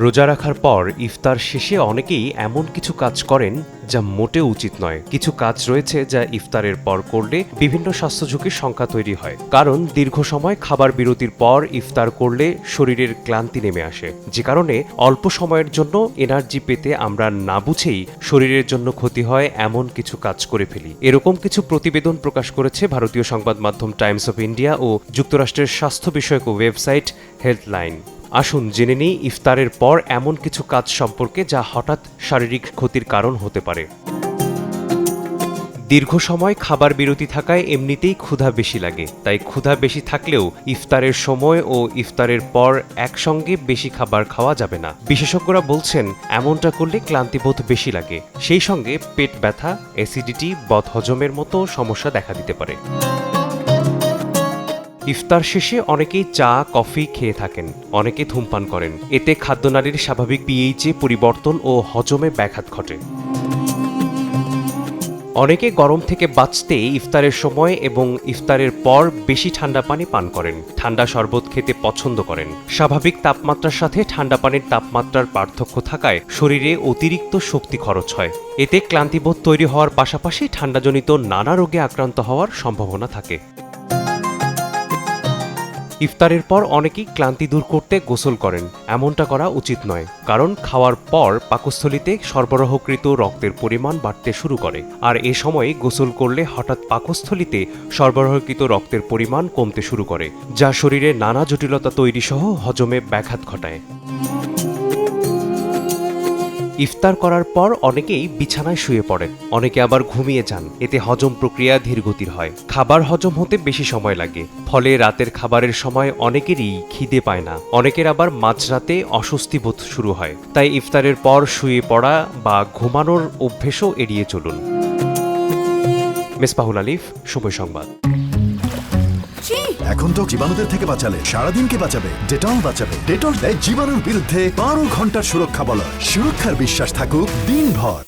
রোজা রাখার পর ইফতার শেষে অনেকেই এমন কিছু কাজ করেন যা মোটেও উচিত নয়। কিছু কাজ রয়েছে যা ইফতারের পর করলে বিভিন্ন স্বাস্থ্য ঝুঁকির সংখ্যা তৈরি হয়। কারণ দীর্ঘ সময় খাবার বিরতির পর ইফতার করলে শরীরের ক্লান্তি নেমে আসে, যে কারণে অল্প সময়ের জন্য এনার্জি পেতে আমরা না বুঝেই শরীরের জন্য ক্ষতি হয় এমন কিছু কাজ করে ফেলি। এরকম কিছু প্রতিবেদন প্রকাশ করেছে ভারতীয় সংবাদ মাধ্যম টাইমস অফ ইন্ডিয়া ও যুক্তরাষ্ট্রের স্বাস্থ্য বিষয়ক ওয়েবসাইট হেলথলাইন। আসুন জেনে নিই ইফতারের পর এমন কিছু কাজ সম্পর্কে যা হঠাৎ শারীরিক ক্ষতির কারণ হতে পারে। দীর্ঘ সময় খাবার বিরতি থাকায় এমনিতেই ক্ষুধা বেশি লাগে, তাই ক্ষুধা বেশি থাকলেও ইফতারের সময় ও ইফতারের পর একসঙ্গে বেশি খাবার খাওয়া যাবে না। বিশেষজ্ঞরা বলছেন এমনটা করলে ক্লান্তিবোধ বেশি লাগে, সেই সঙ্গে পেট ব্যথা, অ্যাসিডিটি, বদহজমের মতো সমস্যা দেখা দিতে পারে। ইফতার শেষে অনেকেই চা কফি খেয়ে থাকেন, অনেকে ধূমপান করেন। এতে খাদ্যনালীর স্বাভাবিক পিএইচে পরিবর্তন ও হজমে ব্যাঘাত ঘটে। অনেকে গরম থেকে বাঁচতে ইফতারের সময় এবং ইফতারের পর বেশি ঠান্ডা পানি পান করেন, ঠান্ডা শরবত খেতে পছন্দ করেন। স্বাভাবিক তাপমাত্রার সাথে ঠান্ডা পানির তাপমাত্রার পার্থক্য থাকায় শরীরে অতিরিক্ত শক্তি খরচ হয়। এতে ক্লান্তিবোধ তৈরি হওয়ার পাশাপাশি ঠান্ডাজনিত নানা রোগে আক্রান্ত হওয়ার সম্ভাবনা থাকে। ইফতারের পর অনেকেই ক্লান্তি দূর করতে গোসল করেন। এমনটা করা উচিত নয়, কারণ খাওয়ার পর পাকস্থলীতে সরবরাহকৃত রক্তের পরিমাণ বাড়তে শুরু করে, আর এ সময় গোসল করলে হঠাৎ পাকস্থলীতে সরবরাহকৃত রক্তের পরিমাণ কমতে শুরু করে, যা শরীরে নানা জটিলতা তৈরি সহ হজমে ব্যাঘাত ঘটায়। ইফতার করার পর অনেকেই বিছানায় শুয়ে পড়েন, অনেকে আবার ঘুমিয়ে যান। এতে হজম প্রক্রিয়া ধীরগতির হয়, খাবার হজম হতে বেশি সময় লাগে। ফলে রাতের খাবারের সময় অনেকেরই খিদে পায় না, অনেকের আবার মাঝরাতে অস্বস্তি বোধ শুরু হয়। তাই ইফতারের পর শুয়ে পড়া বা ঘুমানোর অভ্যেসও এড়িয়ে চলুন। মেসবাহুল আলিফ, সময় সংবাদ। এখন তো জীবাণুদের থেকে বাঁচালে সারাদিনকে বাঁচাবে ডেটল। বাঁচাবে ডেটল দেয় জীবাণুর বিরুদ্ধে 12 ঘন্টার সুরক্ষা বলয়। সুরক্ষার বিশ্বাস থাকুক দিনভর।